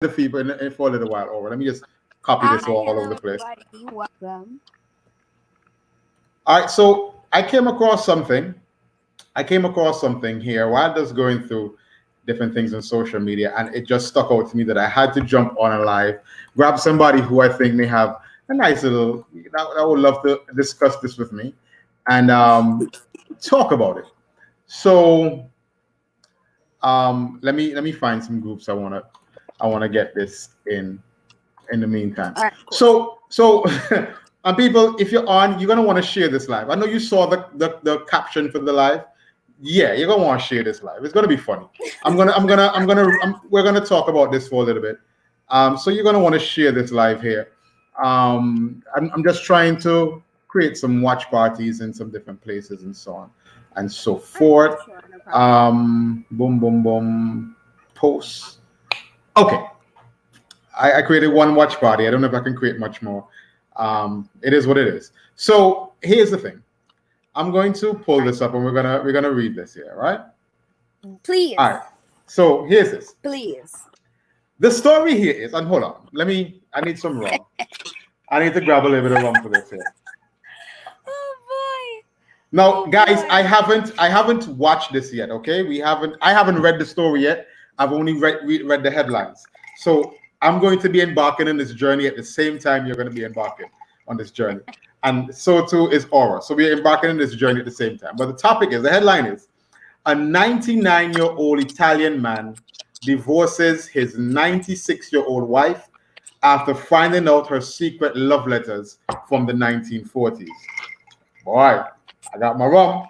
the fever for a little while over. Let me just copy this Hi, all over the hello place. everybody. Welcome. All right, so I came across something here while just going through different things on social media, and it just stuck out to me that I had to jump on a live, grab somebody who I think may have a nice little that would love to discuss this with me, and talk about it. So let me find some groups I wanna get this in the meantime. All right, cool. So and people, if you're on, you're gonna want to share this live. I know you saw the caption for the live. Yeah, you're gonna want to share this live. It's gonna be funny. We're gonna talk about this for a little bit. So you're gonna want to share this live here. I'm just trying to create some watch parties in some different places and so on and so All right, forth. sure, no problem. Boom, boom, boom. Posts. Okay, I created one watch party. I don't know if I can create much more. It is what it is. So here's the thing. I'm going to pull this up and we're gonna read this here, right? Please, All right. So here's this. please. The story here is, and hold on. I need some rum. I need to grab a little bit of rum for this here. Oh Now, boy. Oh guys, boy. I haven't watched this yet. Okay, I haven't read the story yet. I've only read the headlines. So I'm going to be embarking on this journey at the same time you're going to be embarking on this journey, and so too is Aura. So we're embarking on this journey at the same time. But the headline is: a 99-year-old Italian man divorces his 96-year-old wife after finding out her secret love letters from the 1940s. Boy, I got my rum,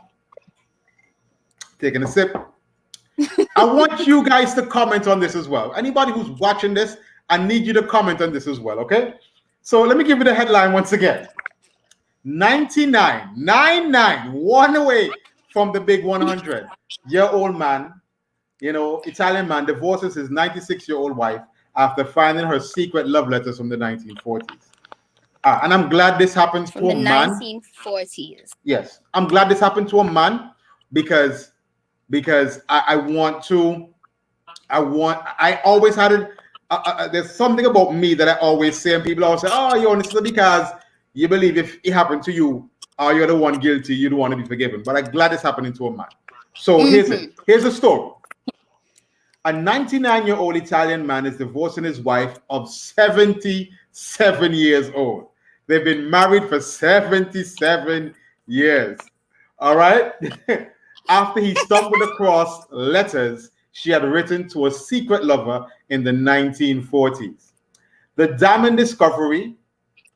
taking a sip. I want you guys to comment on this as well. Anybody who's watching this, I need you to comment on this as well, okay? So let me give you the headline once again. 99, one away from the big 100-year-old man, Italian man divorces his 96-year-old wife after finding her secret love letters from the 1940s. And I'm glad this happens From to a the man. 1940s. Yes, I'm glad this happened to a man because I want to. I always had it. There's something about me that I always say, and people always say, "Oh, you're honest because you believe if it happened to you, or you're the one guilty, you don't want to be forgiven." But I'm glad it's happening to a man. So here's it. Here's the story. A 99-year-old Italian man is divorcing his wife of 77 years old. They've been married for 77 years. All right. After he stumbled across letters she had written to a secret lover in the 1940s. The damning discovery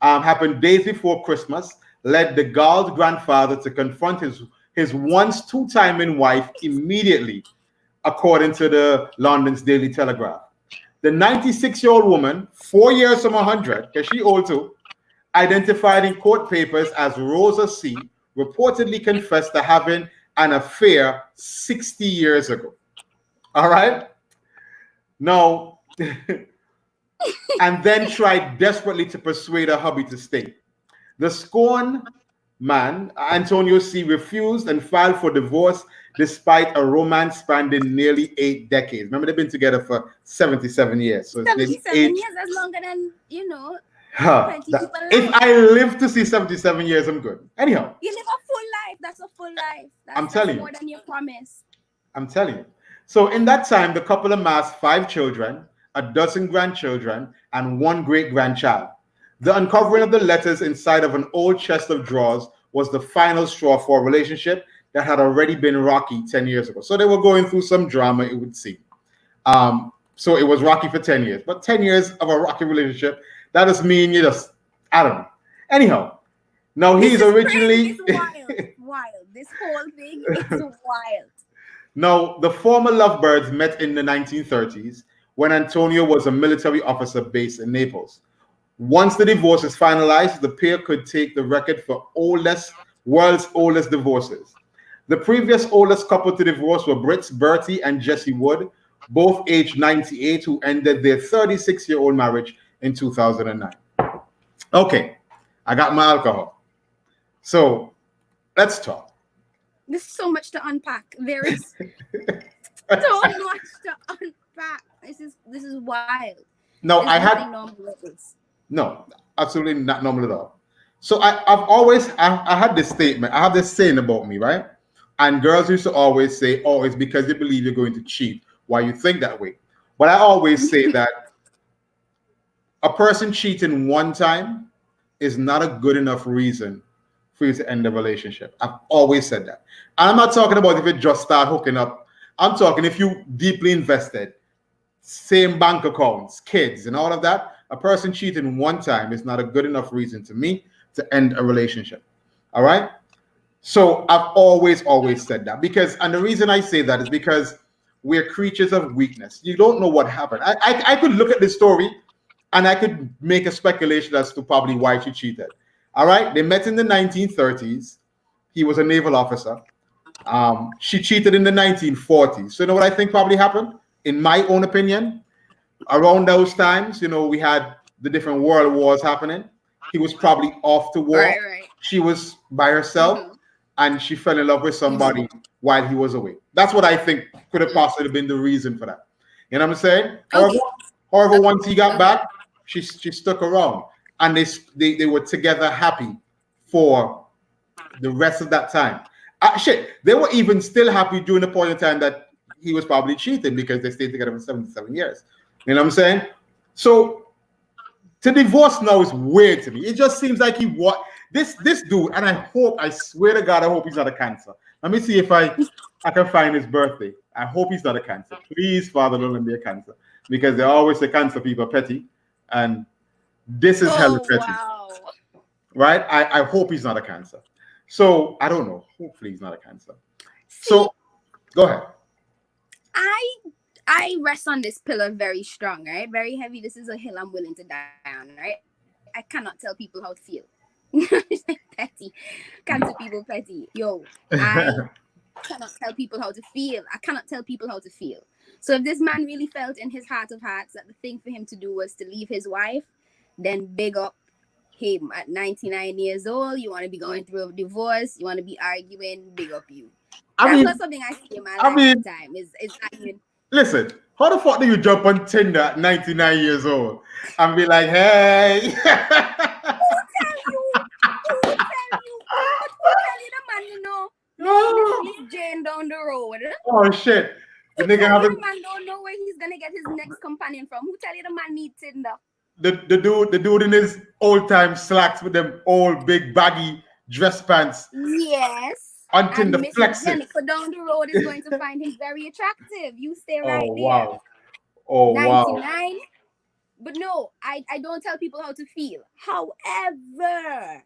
happened days before Christmas, led the Gauls' grandfather to confront his once two-timing wife immediately, according to the London's Daily Telegraph. The 96-year-old woman, 4 years from 100, because she old too, identified in court papers as Rosa C., reportedly confessed to having an affair 60 years ago. All right? Now, and then tried desperately to persuade her hubby to stay. The scorned man, Antonio C., refused and filed for divorce despite a romance spanning nearly 8 decades. Remember, they've been together for 77 years. So it's nearly 77 eight. years, that's longer than, Huh, plenty people if life. I live to see 77 years, I'm good. Anyhow, You live a full life. That's a full life. I'm That's telling you. more than you promised. I'm telling you. So in that time, the couple amassed 5 children, a dozen grandchildren, and one great grandchild. The uncovering of the letters inside of an old chest of drawers was the final straw for a relationship that had already been rocky 10 years ago. So they were going through some drama, it would seem. So it was rocky for 10 years. But 10 years of a rocky relationship, that doesn't mean you just, I don't know. Anyhow, now This he's is crazy. This originally. wild. Wild. This whole thing is wild. Now, the former lovebirds met in the 1930s when Antonio was a military officer based in Naples. Once the divorce is finalized, the pair could take the record for world's oldest divorces. The previous oldest couple to divorce were Brits Bertie and Jesse Wood, both aged 98, who ended their 36-year-old marriage in 2009. Okay, I got my alcohol. So let's talk. There's so much to unpack. There is so much to unpack. This is wild. No, Is I this had thing normal with this? no, absolutely not normal at all. So I've always I had this statement. I have this saying about me, right? And girls used to always say, "Oh, it's because you believe you're going to cheat. Why you think that way?" But I always say that a person cheating one time is not a good enough reason for you to end the relationship. I've always said that. And I'm not talking about if you just start hooking up. I'm talking if you deeply invested, same bank accounts, kids, and all of that. A person cheating one time is not a good enough reason to me to end a relationship. All right. So I've always said that because, and the reason I say that is because we're creatures of weakness. You don't know what happened. I could look at this story and I could make a speculation as to probably why she cheated. All right. They met in the 1930s. He was a naval officer. She cheated in the 1940s. So you know what I think probably happened? In my own opinion, around those times, we had the different world wars happening. He was probably off to war. Right, right. She was by herself, Mm-hmm. and she fell in love with Mm-hmm. somebody while he was away. That's what I think could have possibly been the reason for that. You know what I'm saying? However, Okay. however, Okay. once he got Okay. back, she stuck around, and they were together happy for the rest of that time. Shit, they were even still happy during the point in time that he was probably cheating because they stayed together for 77 years. You know what I'm saying? So to divorce now is weird to me. It just seems like he what this dude, and I swear to God, I hope he's not a cancer. Let me see if I can find his birthday. I hope he's not a cancer. Please, Father, don't let me be a cancer. Because they always say cancer people are petty. And this is hella Oh petty. wow. Right? I hope he's not a cancer. So I don't know. Hopefully he's not a cancer. See, So go ahead. I rest on this pillar very strong, right? Very heavy. This is a hill I'm willing to die on, right? I cannot tell people how to feel. Petty. Cancer people petty. Yo, I cannot tell people how to feel. I cannot tell people how to feel. So if this man really felt in his heart of hearts that the thing for him to do was to leave his wife, then big up him at 99 years old. You want to be going through a divorce, you want to be arguing, big up you. I That's not mean, something I see in my I mean, lifetime. Is arguing. listen, how the fuck do you jump on Tinder at 99 years old and be like, hey? Tell you? Who tell you? But who tell you the man you know? No, this No. is Jane down the road. Oh shit. The Who nigga tell you having the man don't know where he's gonna get his next companion from? Who tell you the man needs Tinder? the dude in his old time slacks with them old big baggy dress pants Yes. on Tinder And Miss flexing. Jennifer down the road is going to find him very attractive. You stay Oh right there. wow. Oh wow. 99. But no, I don't tell people how to feel. However,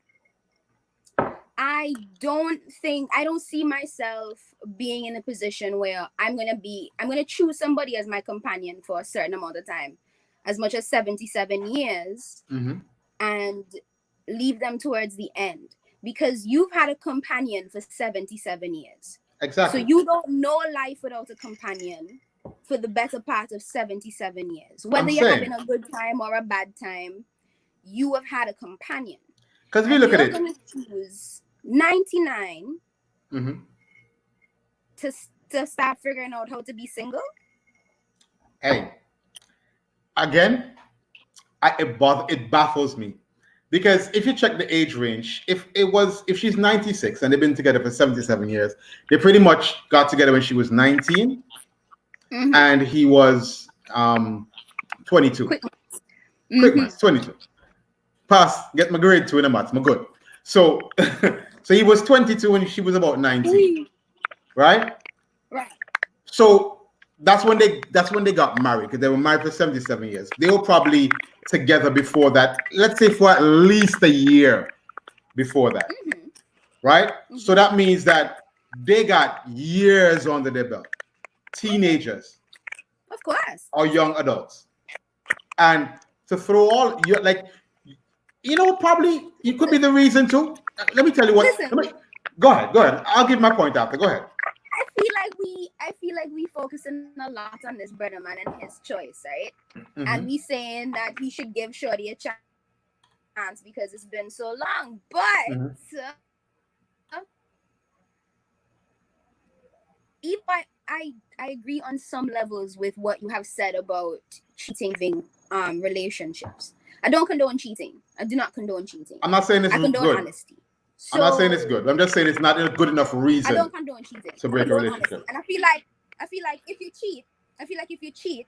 I don't see myself being in a position where I'm gonna choose somebody as my companion for a certain amount of time, as much as 77 years, Mm-hmm. and leave them towards the end. Because you've had a companion for 77 years. So Exactly. you don't know life without a companion for the better part of 77 years. Whether I'm you're saying, having a good time or a bad time, you have had a companion. because if you And look at you're it, going to choose 99 mm-hmm. to start figuring out how to be single? Hey, again, it baffles me because if you check the age range, if she's 96 and they've been together for 77 years, they pretty much got together when she was 19 Mm-hmm. and he was 22. Quick. Quick Mm-hmm. maths, 22. Pass, get my grade 2 in the maths, I'm good. So so he was 22 when she was about 19, right? Right. So that's when they got married because they were married for 77 years. They were probably together before that, let's say for at least a year before that, Mm-hmm. right? Mm-hmm. So that means that they got years under their belt, teenagers Of course. or young adults. And to throw all you like, probably it could be the reason too. Let me tell you what. Listen, Go ahead. I'll give my point after. Go ahead. I feel like we focusing a lot on this brother man and his choice, right? Mm-hmm. And we saying that he should give Shorty a chance because it's been so long. But Mm-hmm. if I agree on some levels with what you have said about cheating relationships. I don't condone cheating. I do not condone cheating. I'm not saying this I is condone good. honesty. I'm not saying So it's good. I'm just saying it's not a good enough I reason don't condone cheating. to I break a condone honesty. relationship. And I feel like if you cheat,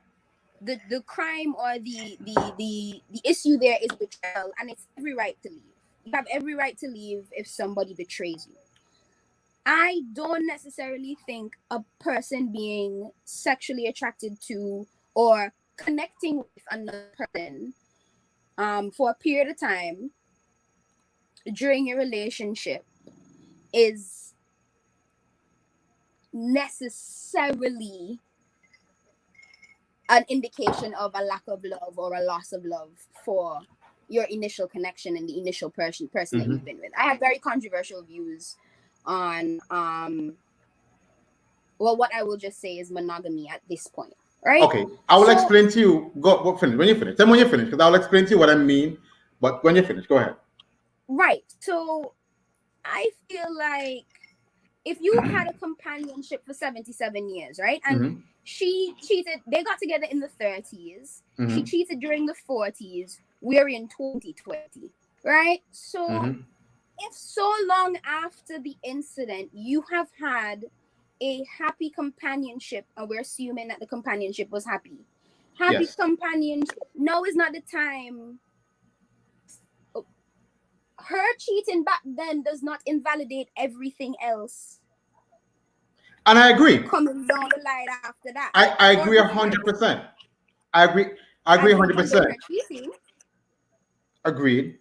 the crime or the issue there is betrayal, and it's every right to leave. You have every right to leave if somebody betrays you. I don't necessarily think a person being sexually attracted to or connecting with another person for a period of time during a relationship is necessarily an indication of a lack of love or a loss of love for your initial connection and the initial person that you've been with. I have very controversial views on what I will just say is monogamy at this point, right? Okay, I will explain to you. Go finish when you finish. Then when you finish, because I'll explain to you what I mean. But when you finish, go ahead. Right. So I feel like if you had a companionship for 77 years, right? And she cheated, they got together in the 30s. She cheated during the 40s. We're in 2020, right? So if so long after the incident you have had a happy companionship, and we're assuming that the companionship was happy companionship, now is not the time. Her cheating back then does not invalidate everything else. And I agree. Coming down the line after that. I agree 100%. I agree 100%. Agreed.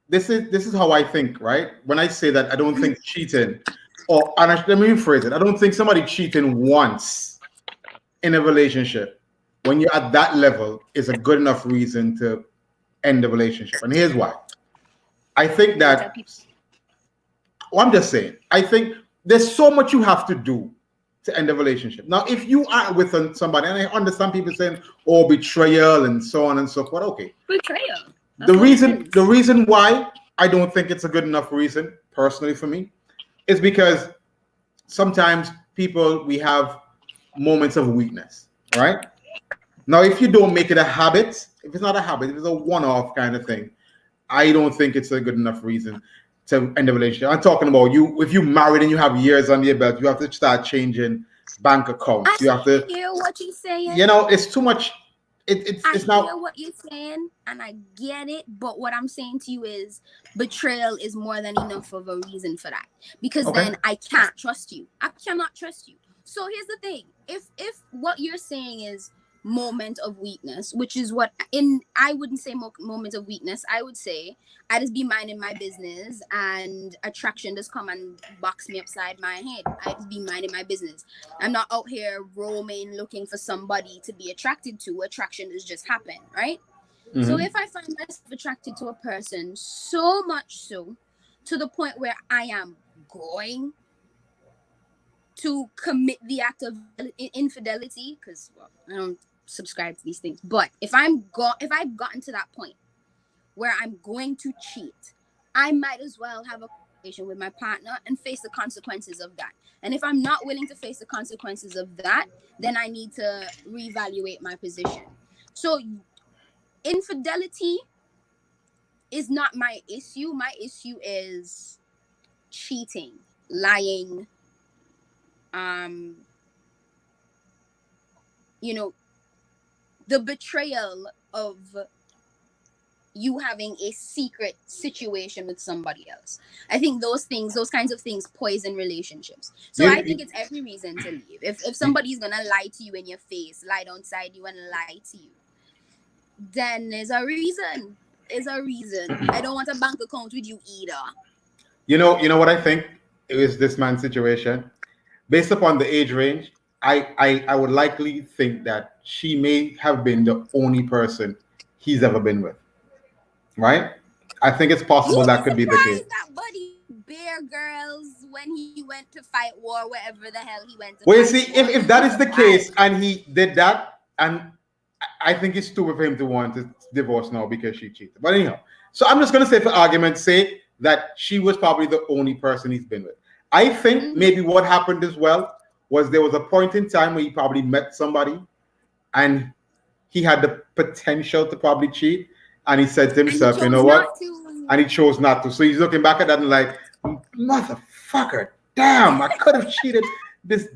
This is how I think, right? When I say that I don't think cheating, let me rephrase it. I don't think somebody cheating once in a relationship when you're at that level is a good enough reason to end the relationship. And here's why. I think that, I'm just saying, I think there's so much you have to do to end a relationship. Now, if you are with somebody, and I understand people saying, oh, betrayal and so on and so forth, okay. Betrayal. The reason why I don't think it's a good enough reason, personally for me, is because sometimes we have moments of weakness, right? Now, if you don't make it a habit, if it's not a habit, if it's a one-off kind of thing, I don't think it's a good enough reason to end the relationship. I'm talking about you. If you married and you have years on your belt, you have to start changing bank accounts. You have to hear what you're saying. You know, it's too much. It's I hear what you're saying, and I get it. But what I'm saying to you is, betrayal is more than enough of a reason for that. Because then I can't trust you. I cannot trust you. So here's the thing: if what you're saying is moment of weakness, which is what I wouldn't say moment of weakness. I would say I just be minding my business and attraction just come and box me upside my head. I just be minding my business. I'm not out here roaming looking for somebody to be attracted to. Attraction has just happened, right? So if I find myself attracted to a person so much so to the point where I am going to commit the act of infidelity, because I don't subscribe to these things, but if I've gotten to that point where I'm going to cheat, I might as well have a conversation with my partner and face the consequences of that. And if I'm not willing to face the consequences of that, then I need to reevaluate my position. So infidelity is not my issue. My issue is cheating, lying, the betrayal of you having a secret situation with somebody else. I think those kinds of things poison relationships. So I think it's every reason to leave. If somebody's gonna lie to you in your face, lie alongside you and lie to you, then there's a reason. I don't want a bank account with you either. You know what I think is this man's situation? Based upon the age range, I would likely think that she may have been the only person he's ever been with. Right? I think it's possible that could be the case. That buddy Bear Girls when he went to fight war, wherever the hell he went to well, you see, if that is the case and he did that, and I think it's stupid for him to want to divorce now because she cheated. But anyhow, so I'm just going to say for argument's sake that she was probably the only person he's been with. I think maybe what happened as well was there was a point in time where he probably met somebody and he had the potential to probably cheat, and he said to And he himself, "You know chose what?" not to. And he chose not to. So he's looking back at that and like, motherfucker, damn, I could have cheated this.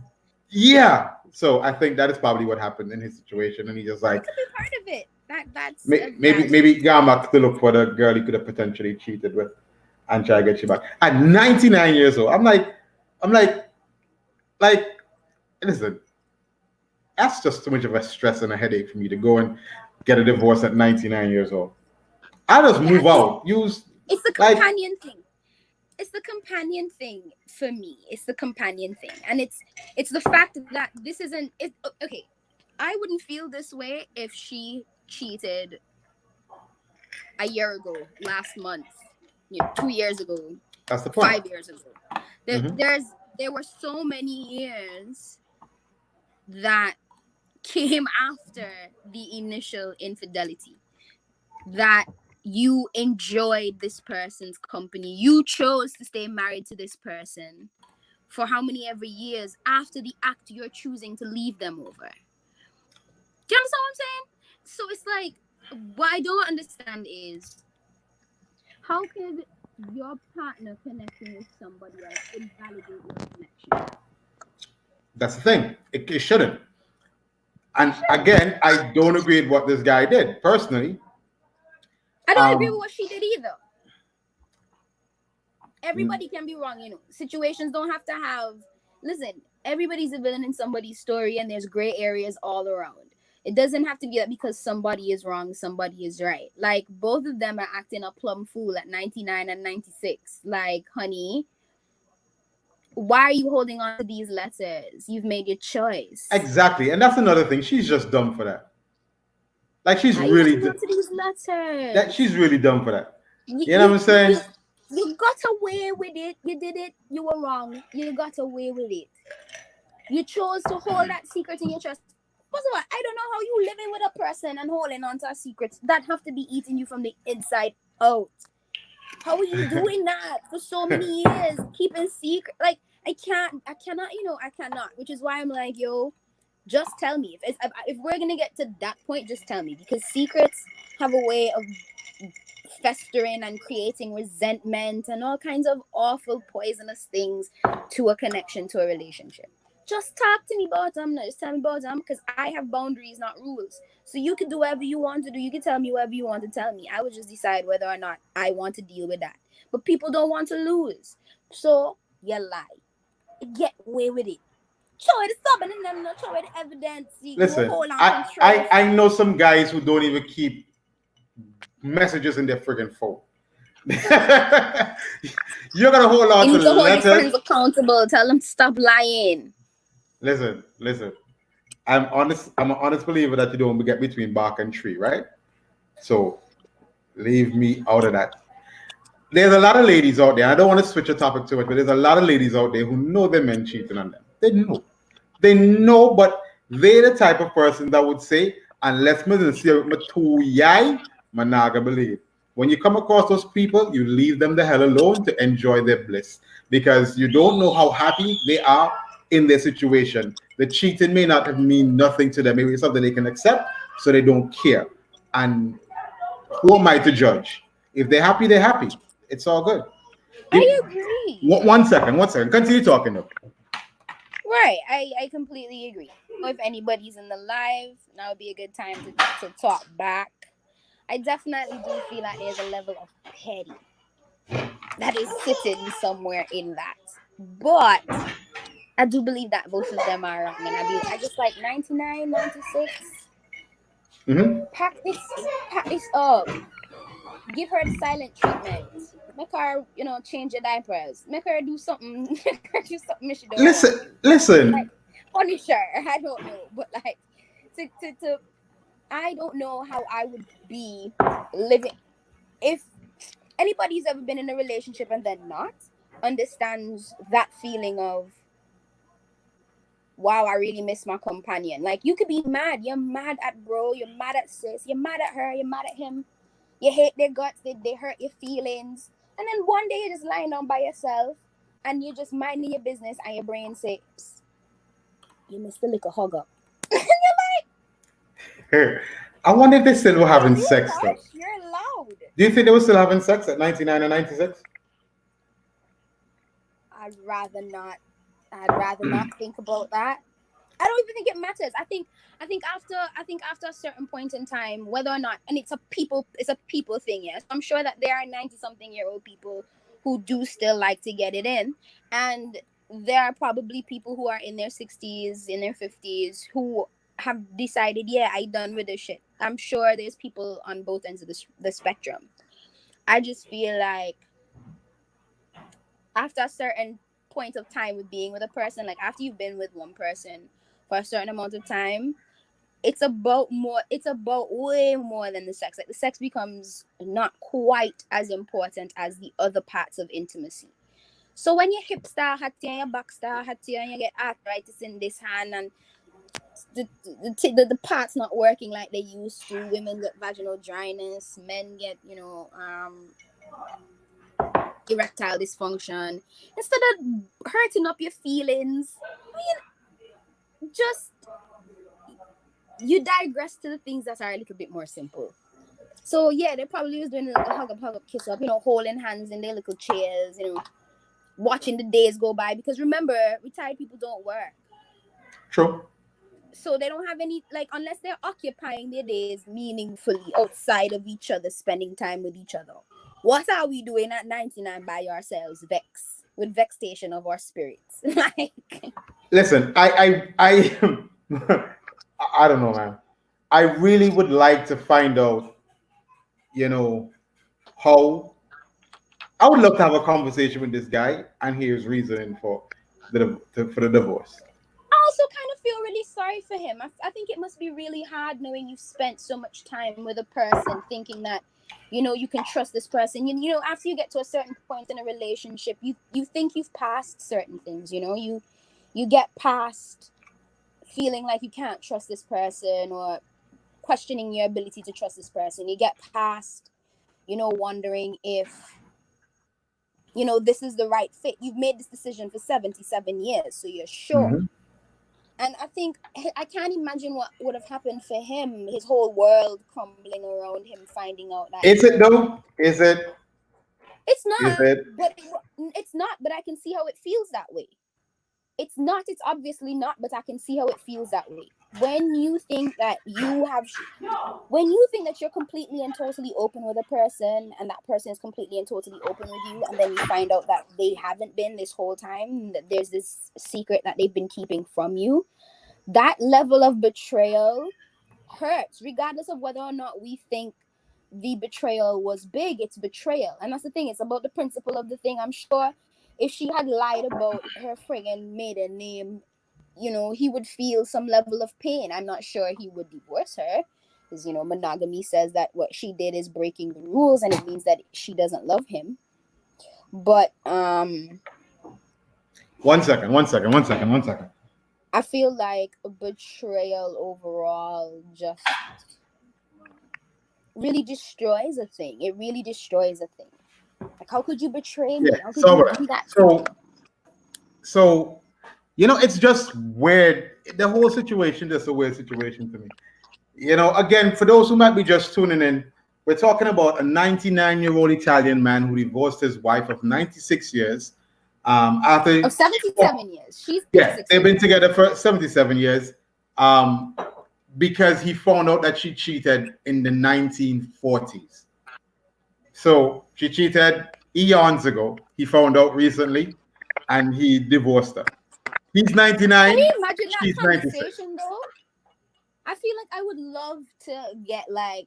Yeah. So I think that is probably what happened in his situation, and he just It like could be part of it. That's maybe Gama to look for the girl he could have potentially cheated with and try to get you back at 99 years old. I'm like, listen, that's just too much of a stress and a headache for me to go and get a divorce at 99 years old. I just move out. Use it's the like companion thing. It's the companion thing for me. It's the companion thing, and it's the fact that this isn't. It okay. I wouldn't feel this way if she cheated a year ago, last month, 2 years ago, that's the point. 5 years ago. There were so many years that came after the initial infidelity that you enjoyed this person's company. You chose to stay married to this person for how many ever years after the act you're choosing to leave them over. Do you understand what I'm saying? So it's like, what I don't understand is, how could your partner connecting with somebody else invalidate your connection? That's the thing. It shouldn't. And again, I don't agree with what this guy did personally. I don't agree with what she did either. Everybody can be wrong, Situations don't have to have. Listen, everybody's a villain in somebody's story, and there's gray areas all around. It doesn't have to be that because somebody is wrong, somebody is right. Like, both of them are acting a plum fool at 99 and 96. Like, honey, why are you holding on to these letters? You've made your choice. Exactly. And that's another thing. She's just dumb for that. Like, she's really dumb to these letters. That she's really dumb for that. You know what I'm saying? You got away with it. You did it. You were wrong. You got away with it. You chose to hold that secret in your chest. First of all, I don't know how you living with a person and holding on to a secret that have to be eating you from the inside out. How are you doing that for so many years? Keeping secret. Like, I cannot. Which is why I'm like, yo, just tell me. If we're gonna get to that point, just tell me, because secrets have a way of festering and creating resentment and all kinds of awful poisonous things to a connection, to a relationship. Just talk to me about them. Just tell me about them, because I have boundaries, not rules. So you can do whatever you want to do. You can tell me whatever you want to tell me. I would just decide whether or not I want to deal with that. But people don't want to lose. So you lie. Get away with it. Show it something and then show it evidence. Listen, I know some guys who don't even keep messages in their friggin' phone. You're gonna hold on to the letters. Hold your friends accountable. Tell them to stop lying. Listen. I'm an honest believer that you don't get between bark and tree, right? So leave me out of that. There's a lot of ladies out there. I don't want to switch the topic too much, but there's a lot of ladies out there who know their men cheating on them. They know, but they're the type of person that would say, unless me see my two yai, managa believe. When you come across those people, you leave them the hell alone to enjoy their bliss, because you don't know how happy they are in their situation. The cheating may not mean nothing to them. Maybe it's something they can accept, so they don't care. And who am I to judge? If they're happy, they're happy. It's all good. I agree. One second. Continue talking though. Right, I completely agree. If anybody's in the live, now would be a good time to talk back. I definitely do feel like there's a level of petty that is sitting somewhere in that. But I do believe that both of them are wrong. And I just like 99, 96. Mm-hmm. Pack this up. Give her the silent treatment. Make her, change your diapers. Make her do something. Listen. Like, punish her. I don't know, but like, to I don't know how I would be living if anybody's ever been in a relationship and then not understands that feeling of, wow, I really miss my companion. Like, you could be mad. You're mad at bro. You're mad at sis. You're mad at her. You're mad at him. You hate their guts. They hurt your feelings. And then one day you're just lying down by yourself and you're just minding your business and your brain says, you missed the liquor hug up. And you're like, I wonder if they still were having You sex though. hush, you're loud. Do you think they were still having sex at 99 and 96? I'd rather not. I'd rather not think about that. I don't even think it matters. I think after a certain point in time, whether or not, and it's a people thing, yes. I'm sure that there are 90-something-year-old people who do still like to get it in, and there are probably people who are in their 60s, in their 50s, who have decided, yeah, I done with this shit. I'm sure there's people on both ends of the spectrum. I just feel like after a certain point of time with being with a person, like after you've been with one person for a certain amount of time, it's about way more than the sex. Like the sex becomes not quite as important as the other parts of intimacy. So when your hip start hurting, your back start hurting, and you get arthritis in this hand, and the parts not working like they used to, women get vaginal dryness, men get erectile dysfunction, instead of hurting up your feelings, just you digress to the things that are a little bit more simple. So yeah, they probably was doing a little hug up, kiss up, holding hands in their little chairs, watching the days go by, because remember, retired people don't work. True. So they don't have any, like, unless they're occupying their days meaningfully outside of each other, spending time with each other. What are we doing at 99 by ourselves, with vexation of our spirits? Like, Listen, I I don't know, man. I really would like to find out, how. I would love to have a conversation with this guy and hear his reasoning for the divorce. I also kind of feel really sorry for him. I think it must be really hard knowing you've spent so much time with a person, thinking that, you can trust this person. After you get to a certain point in a relationship, you think you've passed certain things. You get past feeling like you can't trust this person, or questioning your ability to trust this person. You get past, wondering if, this is the right fit. You've made this decision for 77 years, so you're sure. Mm-hmm. And I can't imagine what would have happened for him, his whole world crumbling around him, finding out that. Is it though? Is it? It's not. Is it? But it's not. But I can see how it feels that way. It's not. It's obviously not. But I can see how it feels that way. When you think that you're completely and totally open with a person, and that person is completely and totally open with you, and then you find out that they haven't been this whole time, that there's this secret that they've been keeping from you, that level of betrayal hurts, regardless of whether or not we think the betrayal was big. It's betrayal. And that's the thing. It's about the principle of the thing. I'm sure if she had lied about her friggin' maiden name, he would feel some level of pain. I'm not sure he would divorce her, because, monogamy says that what she did is breaking the rules, and it means that she doesn't love him. But One second. I feel like a betrayal overall just really destroys a thing. It really destroys a thing. Like, how could you betray me? Yeah. How could you do that? So it's just weird. The whole situation is a weird situation to me. Again, for those who might be just tuning in, we're talking about a 99-year-old Italian man who divorced his wife of 96 years. After 77 years. She's they've been together for 77 years. Because he found out that she cheated in the 1940s. So she cheated eons ago. He found out recently, and he divorced her. He's 99. Can you imagine that she's conversation 96. though? I feel like I would love to get like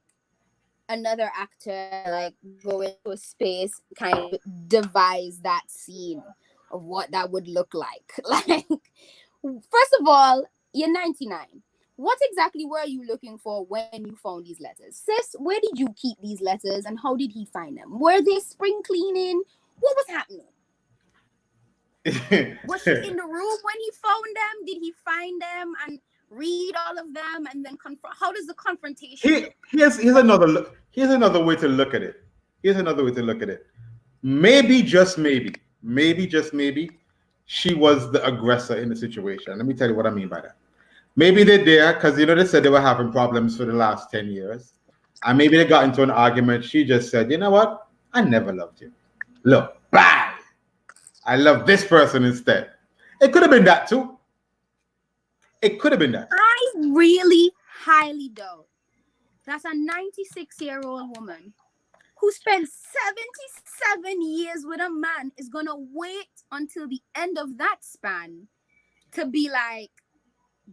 another actor, like go into a space, kind of devise that scene of what that would look like. Like, first of all, you're 99. What exactly were you looking for when you found these letters? Sis, where did you keep these letters, and how did he find them? Were they spring cleaning? What was happening? Was she in the room when he found them? Did he find them and read all of them and then confront? How does the confrontation? Here's another way to look at it. Maybe just maybe, she was the aggressor in the situation. Let me tell you what I mean by that. Maybe they're there because they said they were having problems for the last 10 years. And maybe they got into an argument. She just said, you know what? I never loved you. Look, bye. I love this person instead. It could have been that too. It could have been that. I really highly doubt that's a 96-year-old woman who spent 77 years with a man is going to wait until the end of that span to be like,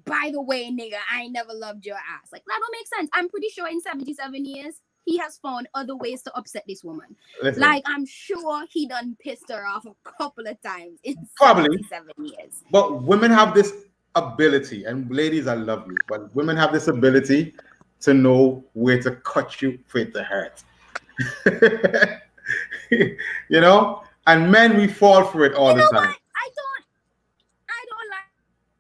by the way, nigga, I never loved your ass. Like, that don't make sense. I'm pretty sure in 77 years, he has found other ways to upset this woman. Listen, like, I'm sure he done pissed her off a couple of times in probably 77 years. But women have this ability, and ladies, I love you, but women have this ability to know where to cut you for it to hurt. And men, we fall for it all the time. What? I don't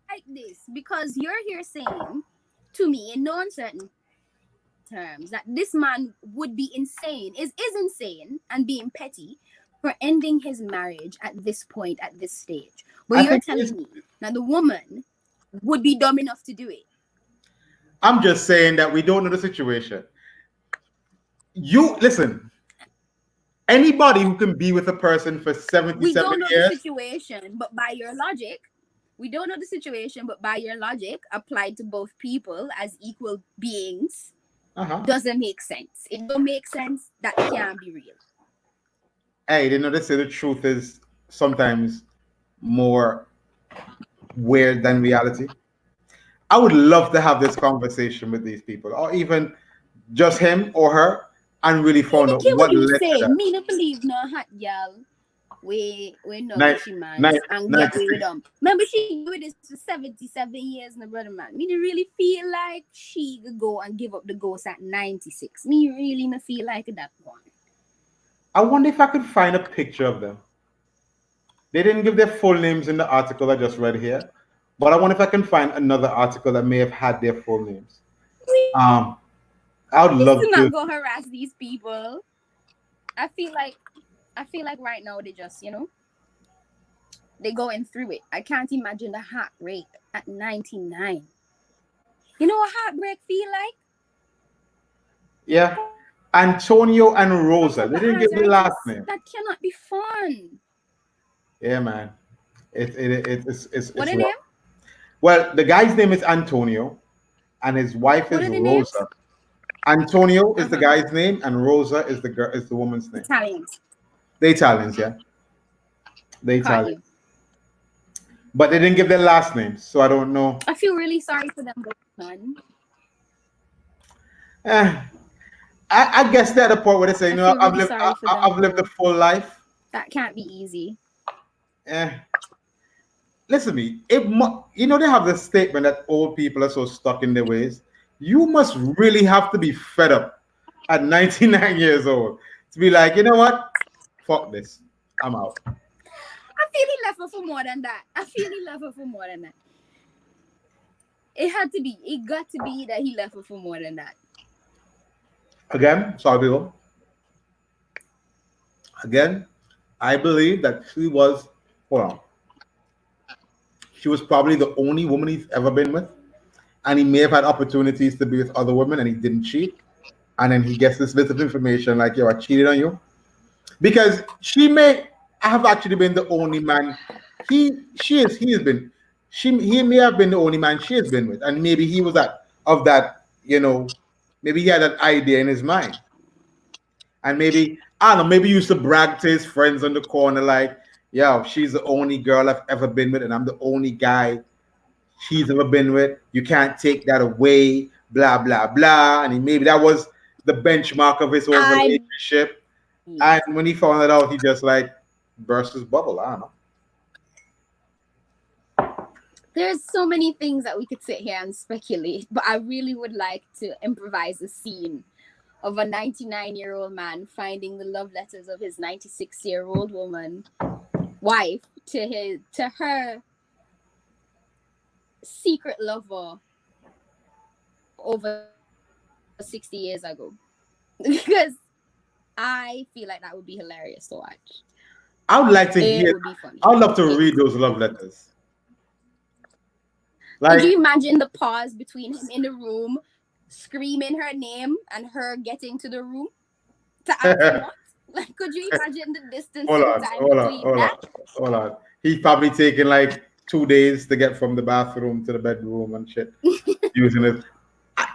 like this because you're here saying to me in no uncertain terms that this man would be insane, is insane and being petty for ending his marriage at this point, at this stage. But you're telling me that the woman would be dumb enough to do it. I'm just saying that we don't know the situation. You listen. Anybody who can be with a person for 77 years. We don't know the situation, but by your logic, applied to both people as equal beings, doesn't make sense. It don't make sense. That can't be real. Hey, they say the truth is sometimes more weird than reality. I would love to have this conversation with these people, or even just him or her, and really find out what you say. Me not believe no hot girl. We know she man and get away with them. Remember she with this for 77 years, no brother man. Me really feel like she could go and give up the ghost at 96. Me really not feel like that one. I wonder if I could find a picture of them. They didn't give their full names in the article I just read here, but I wonder if I can find another article that may have had their full names. I would love to not go harass these people. I feel like right now they just, they're going through it. I can't imagine the heartbreak at 99. You know what heartbreak feel like? Yeah. Antonio and Rosa. They didn't give the last name. That cannot be fun. Yeah, man. It's what are they? Well, the guy's name is Antonio, and his wife is Rosa. Names? Antonio is the guy's name, and Rosa is the woman's name. Italians. The Italians, yeah. The Italians. But they didn't give their last names, so I don't know. I feel really sorry for them both, son. I guess they're at the point where they say, I've lived a full life. That can't be easy. Listen to me. They have this statement that old people are so stuck in their ways. You must really have to be fed up at 99 years old to be like, you know what? Fuck this. I'm out. I feel he left her for more than that. It got to be that he left her for more than that. Again, sorry, people. Again, I believe that she was probably the only woman he's ever been with. And he may have had opportunities to be with other women and he didn't cheat. And then he gets this bit of information like, yo, I cheated on you. Because she may have actually been the only man he may have been the only man she has been with. And maybe he was maybe he had that idea in his mind. And maybe, I don't know, maybe he used to brag to his friends on the corner like, yo, she's the only girl I've ever been with and I'm the only guy she's ever been with. You can't take that away, blah, blah, blah. And maybe that was the benchmark of his whole relationship. And when he found it out, he just like burst his bubble. I don't know. There's so many things that we could sit here and speculate, but I really would like to improvise a scene of a 99-year-old man finding the love letters of his 96-year-old wife to her secret lover over 60 years ago. Because I feel like that would be hilarious to watch. I would like to hear. I would love to read those love letters. Could you imagine the pause between him in the room, screaming her name, and her getting to the room to ask what? Like, could you imagine the distance in time between that? Hold on. He's probably taking like 2 days to get from the bathroom to the bedroom and shit. Using it.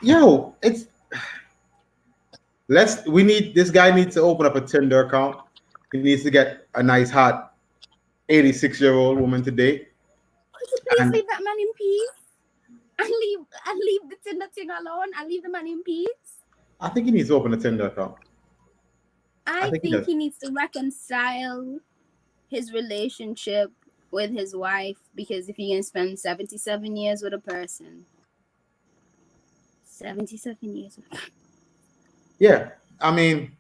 Yo, it's this guy needs to open up a Tinder account. He needs to get a nice hot 86-year-old woman to date. Could you please leave that man in peace? And leave the Tinder thing alone and leave the man in peace. I think he needs to open a Tinder account. I think he needs to reconcile his relationship with his wife, because if you can spend 77 years with a person, 77 years. Yeah, I mean,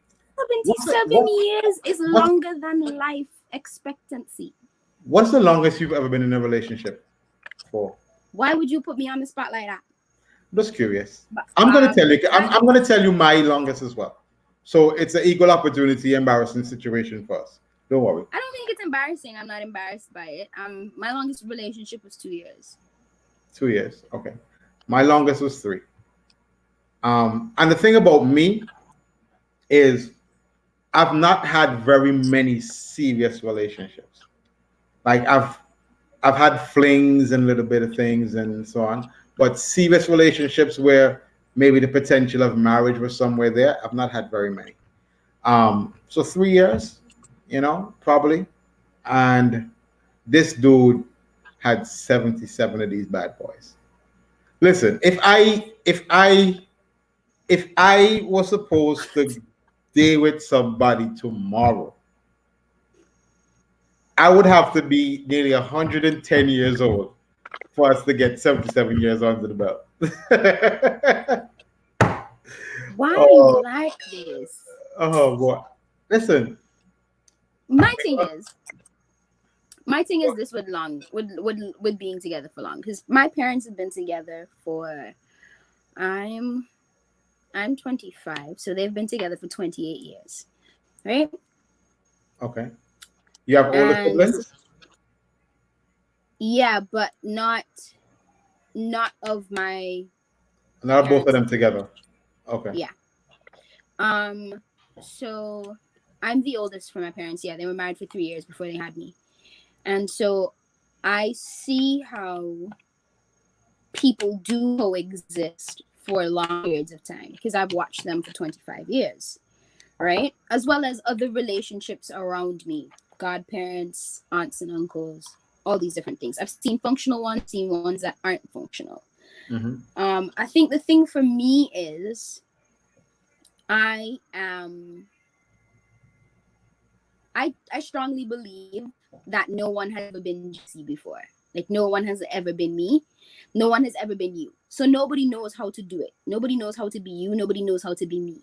77 years is longer than life expectancy. What's the longest you've ever been in a relationship for? Why would you put me on the spot like that? I'm just curious. I'm going to tell you. I'm going to tell you my longest as well. So it's an equal opportunity, embarrassing situation for us. Don't worry. I don't think it's embarrassing. I'm not embarrassed by it. My longest relationship was 2 years. 2 years. Okay. My longest was 3. And the thing about me is I've not had very many serious relationships. Like I've had flings and little bit of things and so on, but serious relationships where maybe the potential of marriage was somewhere there, I've not had very many. So 3 years, probably. And this dude had 77 of these bad boys. Listen, if I was supposed to date with somebody tomorrow, I would have to be nearly 110 years old for us to get 77 years under the belt. Why are you like this? Oh boy. Listen. My thing is this with being together for long, because my parents have been together for I'm 25, so they've been together for 28 years, right? Okay. You have older siblings? Yeah, but not of my. Not both of them together. Okay. Yeah. So I'm the oldest for my parents. Yeah, they were married for 3 years before they had me, and so I see how people do coexist for long periods of time, because I've watched them for 25 years, right? As well as other relationships around me, godparents, aunts and uncles, all these different things. I've seen functional ones, seen ones that aren't functional. Mm-hmm. I think the thing for me is I strongly believe that no one has ever been JC before. Like, no one has ever been me. No one has ever been you. So nobody knows how to do it. Nobody knows how to be you. Nobody knows how to be me.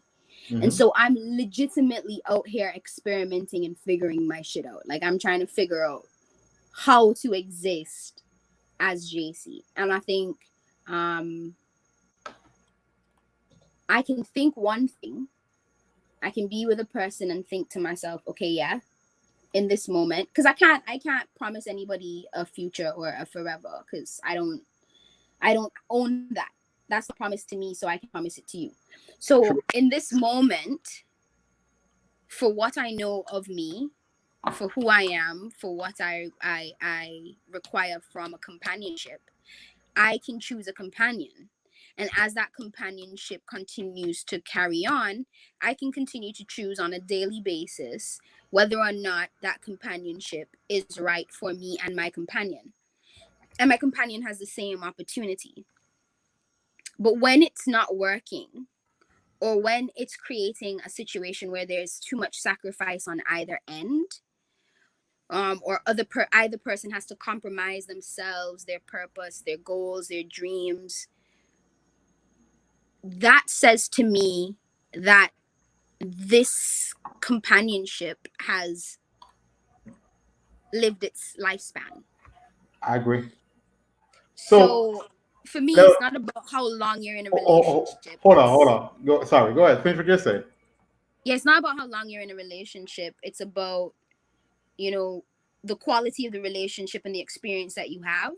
Mm-hmm. And so I'm legitimately out here experimenting and figuring my shit out. Like, I'm trying to figure out how to exist as JC. And I think I can think one thing. I can be with a person and think to myself, okay, yeah, in this moment, because I can't promise anybody a future or a forever, because I don't own that. That's a promise to me, so I can promise it to you. So in this moment, for what I know of me, for who I am, for what I require from a companionship, I can choose a companion. And as that companionship continues to carry on, I can continue to choose on a daily basis whether or not that companionship is right for me and my companion. And my companion has the same opportunity. But when it's not working, or when it's creating a situation where there's too much sacrifice on either end, or either person has to compromise themselves, their purpose, their goals, their dreams, that says to me that this companionship has lived its lifespan. I agree. So for me, it's not about how long you're in a relationship. Hold on. Go ahead. Finish what you're saying. Yeah, it's not about how long you're in a relationship. It's about, the quality of the relationship and the experience that you have.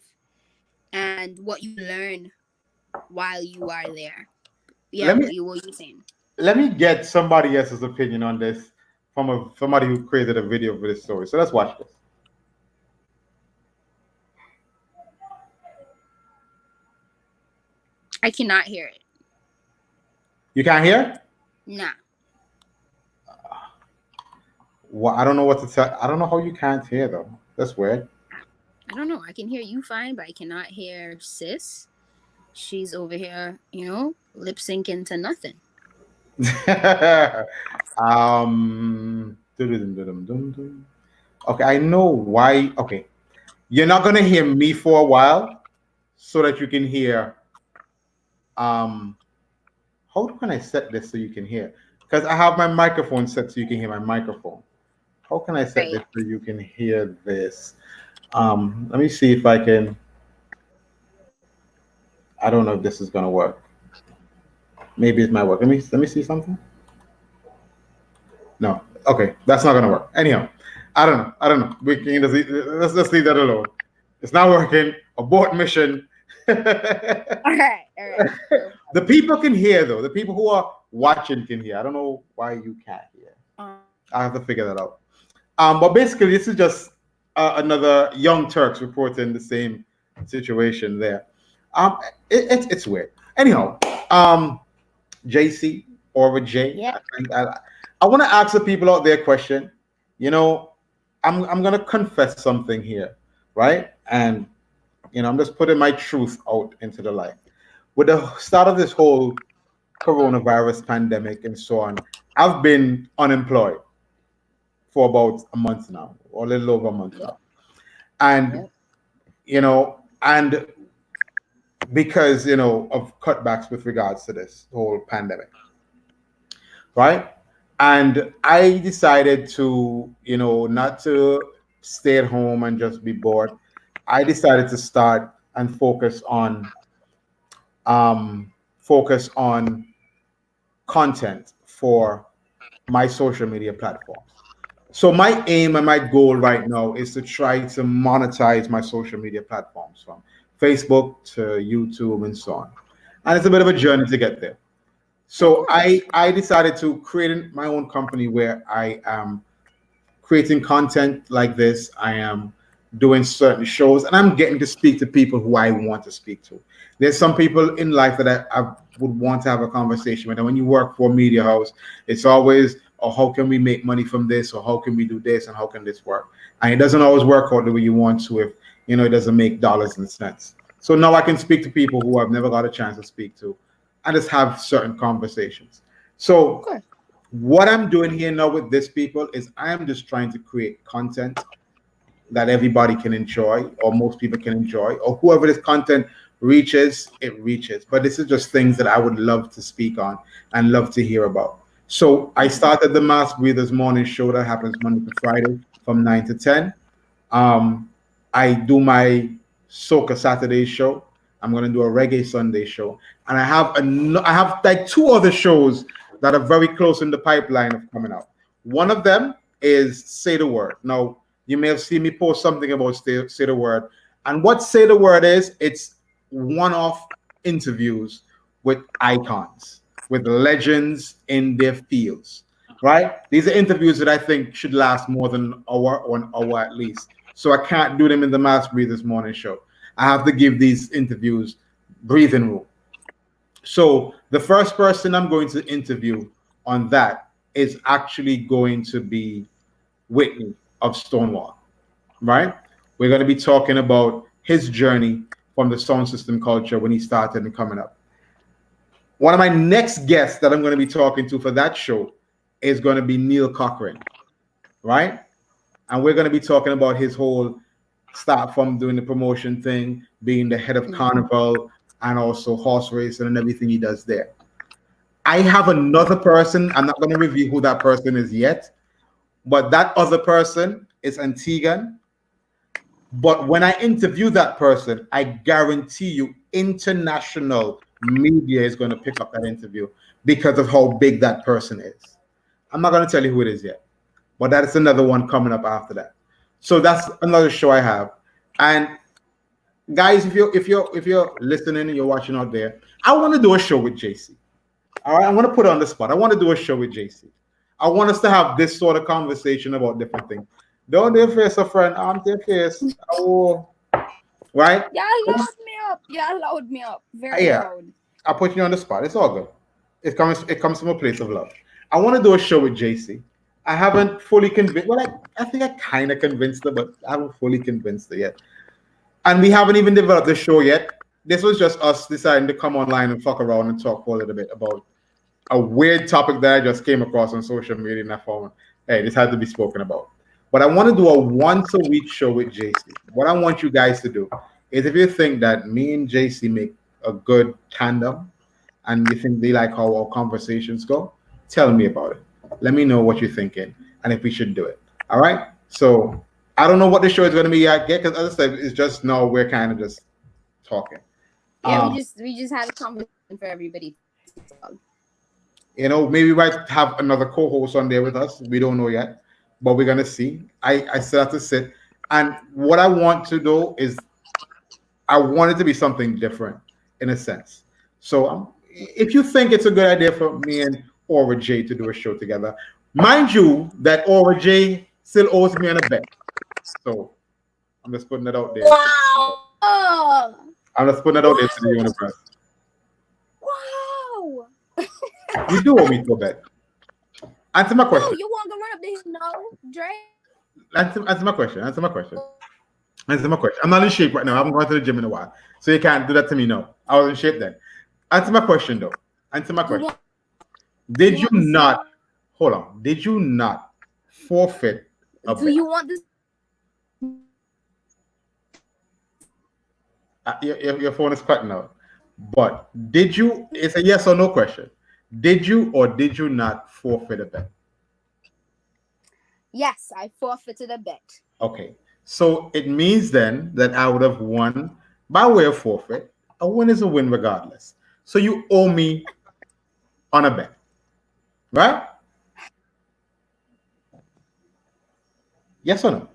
and what you learn while you are there. Yeah, Let me what you saying? let me get somebody else's opinion on this from somebody who created a video for this story. So let's watch this. I cannot hear it. You can't hear? Nah. Well, I don't know what to tell. I don't know how you can't hear though. That's weird. I don't know. I can hear you fine, but I cannot hear sis. She's over here, lip syncing to nothing. Dum-dum-dum-dum-dum. Okay, I know why. Okay, you're not gonna hear me for a while, so that you can hear. How can I set this so you can hear? Because I have my microphone set so you can hear my microphone. How can I set Right. this so you can hear this? Let me see if I can. I don't know if this is gonna work. Maybe it might work. Let me see something. No. Okay, that's not gonna work. Anyhow, I don't know. I don't know. We can let's leave that alone. It's not working. Abort mission. All right. The people can hear though. The people who are watching can hear. I don't know why you can't hear. I have to figure that out. But basically, this is just another Young Turks reporting the same situation there. It's weird. Anyhow, JC or J. Yeah. I want to ask the people out there a question. I'm gonna confess something here, right? And I'm just putting my truth out into the light. With the start of this whole coronavirus pandemic and so on, I've been unemployed for about a month now, or a little over a month now. And and because of cutbacks with regards to this whole pandemic, right? And I decided to not to stay at home and just be bored. I decided to start and focus on content for my social media platforms. So my aim and my goal right now is to try to monetize my social media platforms from Facebook to YouTube and so on. And it's a bit of a journey to get there. So I decided to create my own company where I am creating content like this. I am doing certain shows and I'm getting to speak to people who I want to speak to. There's some people in life that I would want to have a conversation with. And when you work for a media house, it's always, oh, how can we make money from this? Or how can we do this? And how can this work? And it doesn't always work out the way you want to if, it doesn't make dollars and cents. So now I can speak to people who I've never got a chance to speak to and just have certain conversations. So what I'm doing here now with these people is I am just trying to create content that everybody can enjoy, or most people can enjoy, or whoever this content reaches, it reaches. But this is just things that I would love to speak on and love to hear about. So I started the Mass Breathers morning show that happens Monday to Friday from 9 to 10. I do my Soca Saturday show. I'm going to do a Reggae Sunday show. And I have like 2 other shows that are very close in the pipeline of coming out. One of them is Say the Word. Now, you may have seen me post something about Say the Word. And what Say the Word is, it's one-off interviews with icons, with legends in their fields, right? These are interviews that I think should last more than an hour or an hour at least. So I can't do them in the Mass Breathers morning show. I have to give these interviews breathing room. So the first person I'm going to interview on that is actually going to be Whitney of Stonewall, right? We're going to be talking about his journey from the sound system culture when he started and coming up. One of my next guests that I'm going to be talking to for that show is going to be Neil Cochran, right? And we're going to be talking about his whole start from doing the promotion thing, being the head of Carnival, and also horse racing and everything he does there. I have another person. I'm not going to reveal who that person is yet, but that other person is Antiguan. But when I interview that person, I guarantee you international media is going to pick up that interview because of how big that person is. I'm not going to tell you who it is yet, but that is another one coming up after that. So that's another show I have. And guys, if you're listening and you're watching out there, I want to do a show with JC. All right, I'm gonna put it on the spot. I want to do a show with JC. I want us to have this sort of conversation about different things. Don't their face a friend, I'm their face. Oh, right? Y'all loud me up. Y'all loud me up. Very Yeah. loud. I'll put you on the spot. It's all good. It comes from a place of love. I want to do a show with JC. I haven't fully convinced. Well, I think I kind of convinced her, but I haven't fully convinced her yet. And we haven't even developed the show yet. This was just us deciding to come online and fuck around and talk for a little bit about a weird topic that I just came across on social media, and I found, hey, this had to be spoken about. But I want to do a once a week show with JC. What I want you guys to do is, if you think that me and JC make a good tandem and you think they like how our conversations go, tell me about it. Let me know what you're thinking and if we should do it. All right. So I don't know what the show is going to be yet, because as I said, it's just now we're kind of just talking. Yeah, we just had a conversation for everybody. Maybe we might have another co-host on there with us. We don't know yet, but we're gonna see. I still have to sit. And what I want to do is, I want it to be something different in a sense. So if you think it's a good idea for me and Aura J to do a show together, mind you that Aura J still owes me on a bet. So I'm just putting it out there. Wow. I'm just putting it out there to the universe. Wow. You do owe me to a bet. Answer my question. Oh, you want to run up the hill now, Dre? Answer my question. Answer my question. I'm not in shape right now. I haven't gone to the gym in a while. So you can't do that to me now. I was in shape then. Answer my question though. Answer my question. Did you not forfeit a bet? Do you want this? Your phone is cutting out. But did you, it's a yes or no question. Did you or did you not forfeit a bet? Yes, I forfeited a bet. Okay. So it means then that I would have won by way of forfeit. A win is a win regardless. So you owe me on a bet. Right? Yes or no?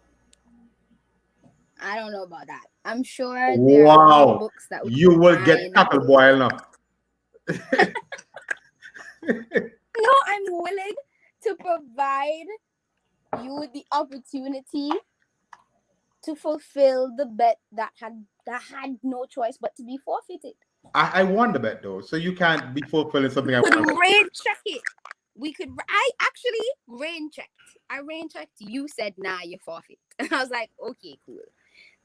I don't know about that. I'm sure there Wow. are books that You will get tackle boil now. No, I'm willing to provide you with the opportunity to fulfill the bet that had no choice but to be forfeited. I won the bet though, so you can't be fulfilling something I We could want. rain check it. I actually rain checked. I rain checked. You said, nah, you forfeit. And I was like, okay, cool.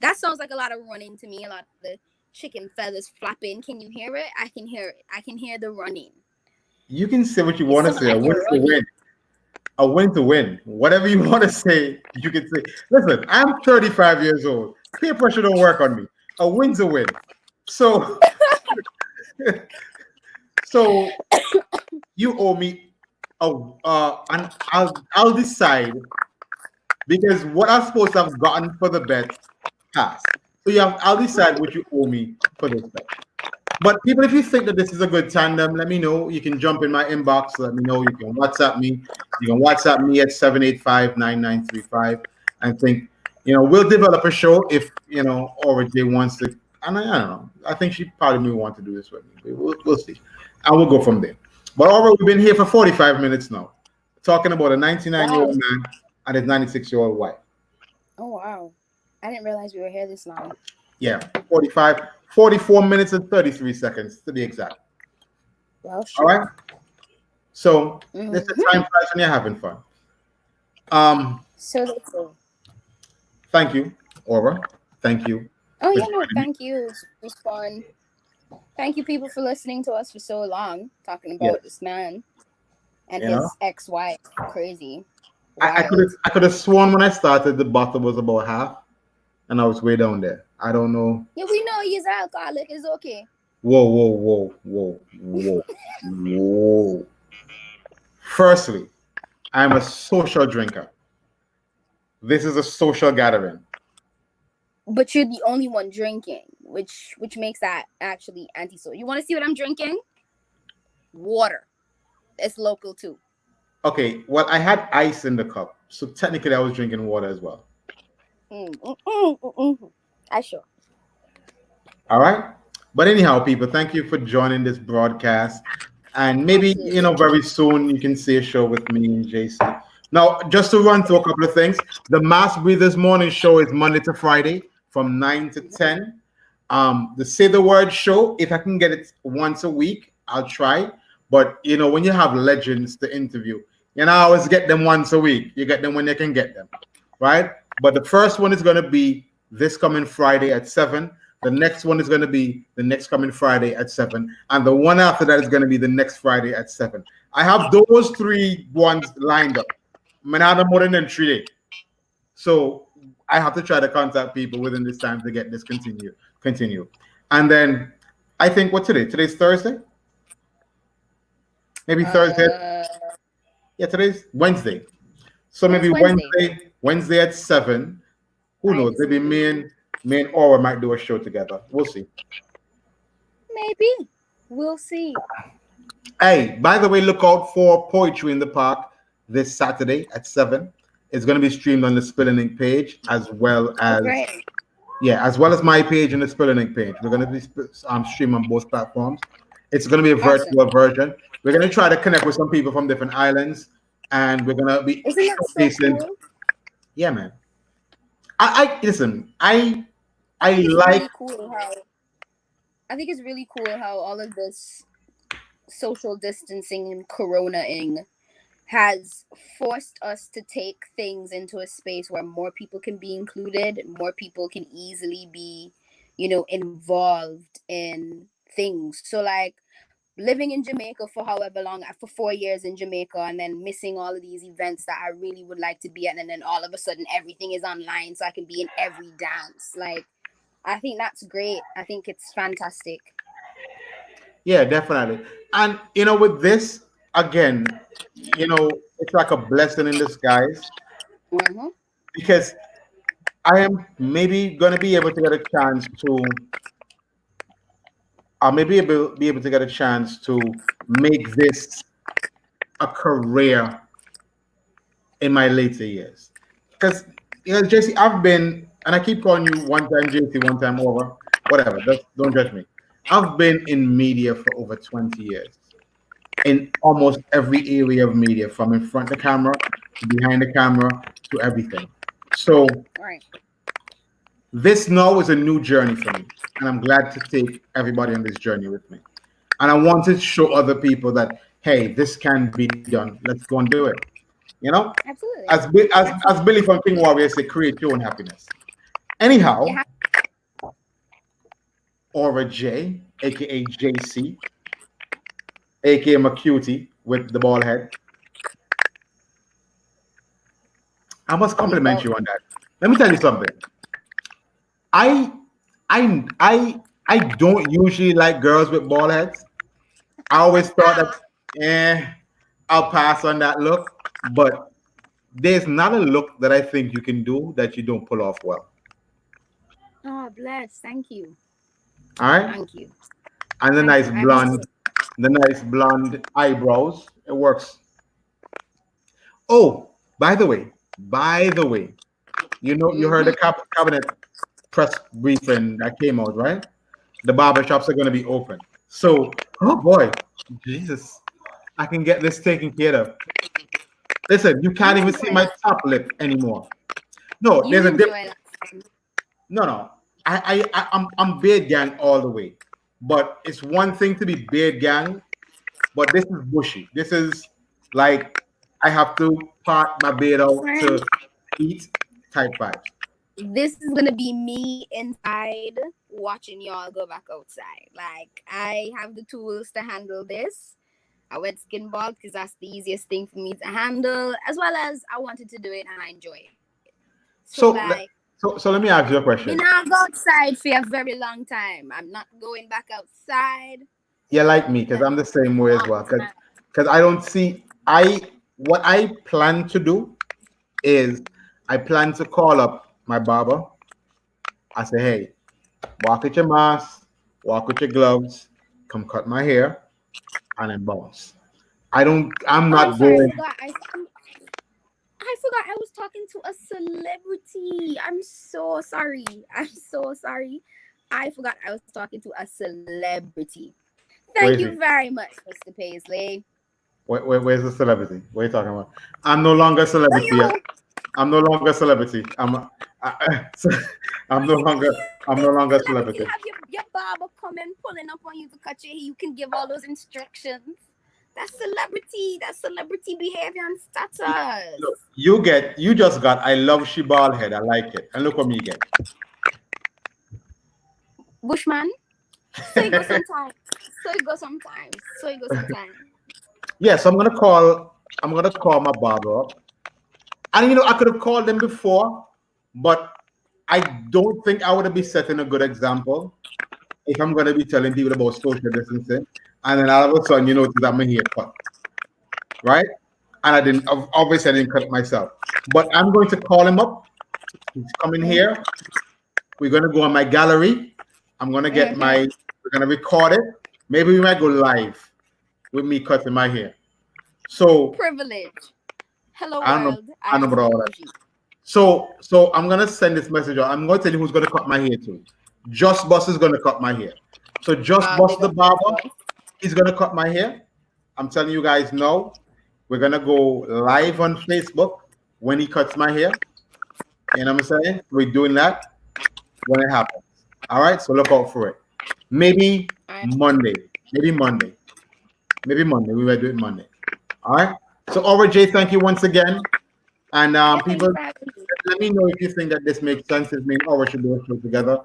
That sounds like a lot of running to me, a lot of the chicken feathers flapping. Can you hear it? I can hear it. I can hear the running. You can say what you want to say. Like A win to win. A win to win. Whatever you want to say, you can say. Listen, I'm 35 years old. Peer pressure don't work on me. A win's a win. So, so you owe me. And I'll decide, because what I'm supposed to have gotten for the bet passed. So I'll decide what you owe me for this bet. But people, if you think that this is a good tandem, let me know. You can jump in my inbox. Let me know. You can WhatsApp me. You can WhatsApp me at 785-9935. And think, we'll develop a show if, Aura J wants to. And I don't know. I think she probably may want to do this with me. We'll see. And we'll go from there. But Aura, we've been here for 45 minutes now, talking about a 99-year-old man and his 96-year-old wife. Oh, wow. I didn't realize we were here this long. Yeah, 44 minutes and 33 seconds to be exact. Well, sure. All right. So this is time flies when you're having fun. So that's all. Thank you, Aura. Thank you. Oh yeah, no, thank you. It was fun. Thank you, people, for listening to us for so long, talking about this man and his ex-wife. Crazy. I could have sworn when I started the bottle was about half, and I was way down there. I don't know. Yeah, we know he's alcoholic. It's okay. Whoa. Firstly, I'm a social drinker. This is a social gathering. But you're the only one drinking, which makes that actually anti-social. You want to see what I'm drinking? Water. It's local too. Okay, well, I had ice in the cup, so technically I was drinking water as well. I sure. All right. But anyhow, people, thank you for joining this broadcast. And maybe, Absolutely. very soon you can see a show with me and JC. Now, just to run through a couple of things, the Mass Breathers Morning Show is Monday to Friday from 9 to 10. The Say the Word show, if I can get it once a week, I'll try. But, when you have legends to interview, I always get them once a week. You get them when you can get them, right? But the first one is going to be this coming Friday at 7. The next one is going to be the next coming Friday at 7. And the one after that is going to be the next Friday at 7. I have those 3 ones lined up. I have more than 3 days. So I have to try to contact people within this time to get this continue. And then I think what today? Today's Thursday? Maybe Thursday. Yeah, today's Wednesday. So maybe Wednesday at 7. Who knows? Maybe me and Aura might do a show together. We'll see. Maybe. We'll see. Hey, by the way, look out for Poetry in the Park this Saturday at 7. It's going to be streamed on the Spilling Ink page as well as as well as my page and the Spilling Ink page. We're going to be streamed on both platforms. It's going to be a virtual version. We're going to try to connect with some people from different islands, and we're going to be showcasing. So cool? Yeah, man. I listen. I like. Really cool how, I think it's really cool how all of this social distancing and coronaing has forced us to take things into a space where more people can be included, more people can easily be, involved in things. So like living in Jamaica for however long, for 4 years in Jamaica, and then missing all of these events that I really would like to be at, and then all of a sudden everything is online so I can be in every dance. Like, I think that's great. I think it's fantastic. Yeah, definitely. And with this, again, it's like a blessing in disguise. Mm-hmm. Because I am maybe gonna be able to get a chance to be able to get a chance to make this a career in my later years. Because JC, I've been, and I keep calling you one time JC, one time over, whatever. Don't judge me. I've been in media for over 20 years, in almost every area of media, from in front of the camera to behind the camera to everything. So this now is a new journey for me, and I'm glad to take everybody on this journey with me. And I wanted to show other people that, hey, this can be done. Let's go and do it. Absolutely. As Billy from King Warrior say, create your own happiness. Anyhow, Aura J, aka JC, aka McCutie with the bald head. I must compliment you on that. Let me tell you something. I don't usually like girls with bald heads. I always thought that, I'll pass on that look. But there's not a look that I think you can do that you don't pull off well. Oh, bless. Thank you. All right. Thank you. And the nice blonde eyebrows. It works. Oh, by the way, you heard the cabinet press briefing that came out, right? The barbershops are going to be open. So, oh boy, Jesus, I can get this taken care of. Listen, you can't even see my top lip anymore. No, there's a difference. No. I'm beard gang all the way. But it's one thing to be beard gang, but this is bushy. This is like I have to part my beard out to eat type vibes. This is gonna be me inside watching y'all go back outside. Like, I have the tools to handle this. I went skin bald because that's the easiest thing for me to handle, as well as I wanted to do it and I enjoy it. So let me ask you a question. Me not go outside for a very long time. I'm not going back outside. Yeah, like me, because I'm the same way as well. Because I don't see what I plan to do is I plan to call up my barber. I say, hey, walk with your mask, walk with your gloves, come cut my hair, and then bounce. I'm not going. I forgot I was talking to a celebrity. I'm so sorry. I forgot I was talking to a celebrity. Where Thank is you he? very much, Mr. Paisley. Where's the celebrity? What are you talking about? I'm no longer a So celebrity. you, I'm no longer a celebrity. I'm no longer. I'm no longer a celebrity, celebrity. have your barber come and pulling up on you to cut your hair. You can give all those instructions. That's celebrity. That's celebrity behavior and status. Look, you just got. I love she bald head. I like it. And look what me get. Bushman. So you go sometimes. So you go sometimes. So you go sometimes. Yes, I'm gonna call. I'm gonna call my barber up. And I could have called them before, but I don't think I would be setting a good example if I'm gonna be telling people about social distancing, and then all of a sudden you notice that my hair cut, right? And I didn't. Obviously, I didn't cut it myself. But I'm going to call him up. He's coming here. We're gonna go on my gallery. I'm gonna get my. We're gonna record it. Maybe we might go live with me cutting my hair. So Privilege. Hello I don't know. world. I I don't am know about all that. bougie. So I'm gonna send this message out. I'm gonna tell you who's gonna cut my hair too. Just Boss is gonna cut my hair. So Just Boss Big the up barber, yourself. he's gonna cut my hair. I'm telling you guys no. We're gonna go live on Facebook when he cuts my hair. You know what I'm saying? We're doing that when it happens. All right, so look out for it. Maybe Alright. Monday. Maybe Monday. Maybe Monday. We might do it Monday. All right. So Aura J, thank you once again. And Yeah, thank people, you for having me. let me know if you think that this makes sense. If me and Aura should do a show together.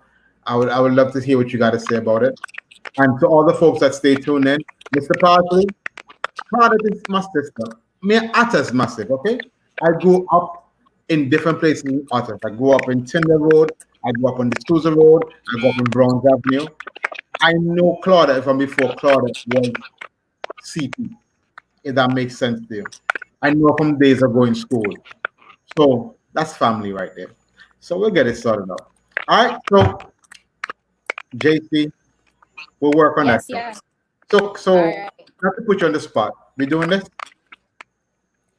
I would love to hear what you got to say about it. And to all the folks that stay tuned in, Mr. Parsley, Cardiff is my sister. Me, Atta's massive, okay? I grew up in different places in Ottawa. I grew up in Tinder Road. I grew up on the Sousa Road. I grew up in Browns Avenue. I know Claudia from before Claudia was CP, if that makes sense to you. I know from days of going to school. So that's family right there. So we'll get it sorted out. All right. So JC, we'll work on that. Yes, yeah. So Alright. not to put you on the spot. We doing this?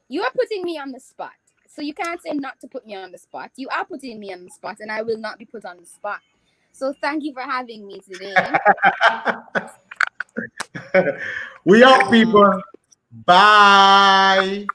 You are putting me on the spot. So you can't say not to put me on the spot. You are putting me on the spot, and I will not be put on the spot. So thank you for having me today. We out, people. Bye.